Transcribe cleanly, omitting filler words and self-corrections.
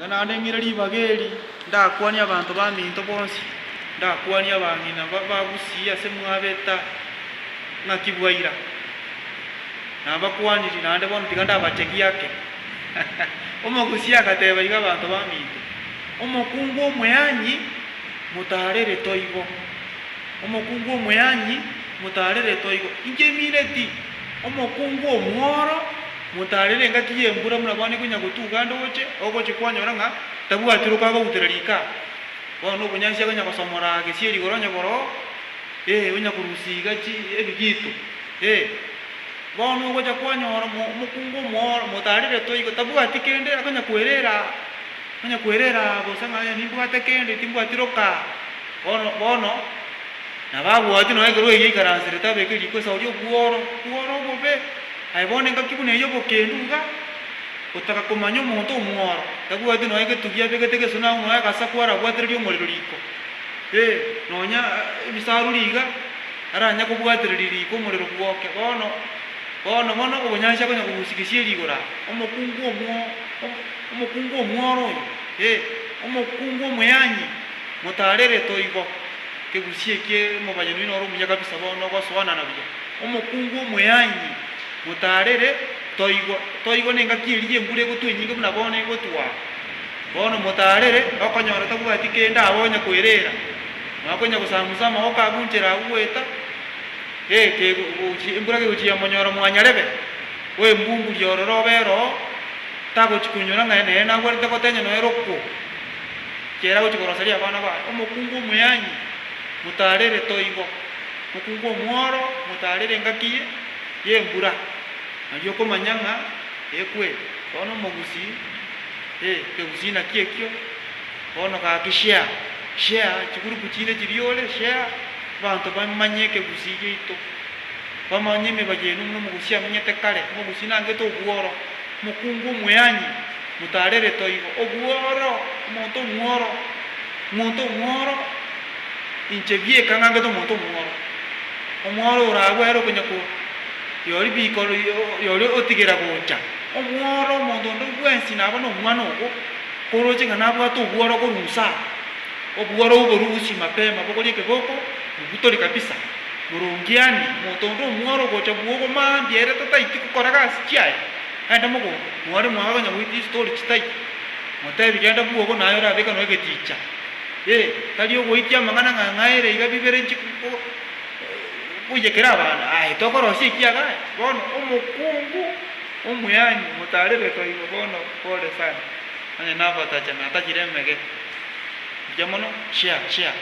ngana ndengira libageli ndakwani abantu baminto bonsi ndakwani abangina babusiya semwabeta ngakibwaira nabakwaniri nande bono tiganda abacheki yake omogusia akateba iga abantu baminto omokungu omweyanyi mutarere toigo omokungu omweyanyi mutarere toigo ingemireti omokungu omworo mutarere ngati yembura munabone kunya gutuganda ogoche kwanyora nga tabwatiruka gautererika bono obunyansi aganya kosomora gesieri goronya goro onya kurusiga chi ebigito bono ogocha kwanyora omokungu omworo mutarere toigo tabwati kende aganya kwerera bosanga nimbwate kende timbwatiroka bono nababwati noegero eikaransire tabeke likosa orio bworo bobe aibone ngakibune yo bokenduga utaka kumanya omonto omworo tabwati noege tugia begete sona noe gasa kwara bwatererio omorero liko nonya ebisaru liga aranya kubwatereria liko omorero bwoke bono obunyansi akonya kubusigisie ligora omokungu omworo oyo omokungu omweyanyi mutarere toigo kegusie kie mobanyoni noro munya kabisa bono gosoana na buya omokungu omweyanyi mutarere toigo nenga kiriye mbure gotwenyinge buna bone gotwa bono mutarere okonyora tabwati kenda abonya kwerera nakonya gusamusa mahoka agunjera agweta ke mbura ke uchiya monyora mwanyarebe we mbungu lyororo bero tago chikunyora ngene na gwerta kotenya no eroko kera uchikorosaria bana ba omokungu omweyanyi mutarere toigo mukungu omworo mutarere ngakiye yembura nayo komanyanga ekwe bono mogusi kegusina kiekyo bono kakishia chikuru kuchile chiriole share bantu bamanye kegusi gito bamanye mebagenu no mogusi amenyete kare mogusi nange to bworo mukungu omweyanyi mutarere toigo obworo monto mworo inchebie kangange to monto omworo uragwero kunyako yori bikoro yori otigera gocha omworo omonto ndo bwensi nabo no mwana ogo koroje ngana bwato obworo korusa obworo oborusi mapema bokoli keboko butori kabisa burungiani monto ndo omworo gocha bwogo mambiere tataiti kukoraga sikiaye anda mogo mwari mwaga nya witi story chitai motaye bigenda bwogo nayo rabeka no egeticha taliyo goitia mangana ngaire iga bibere nchikuko ujekera abana tokorosi kiaga bono omokungu omweyanyi mutarere toigo bono pole sana ane nabatacha natakiremege jamono share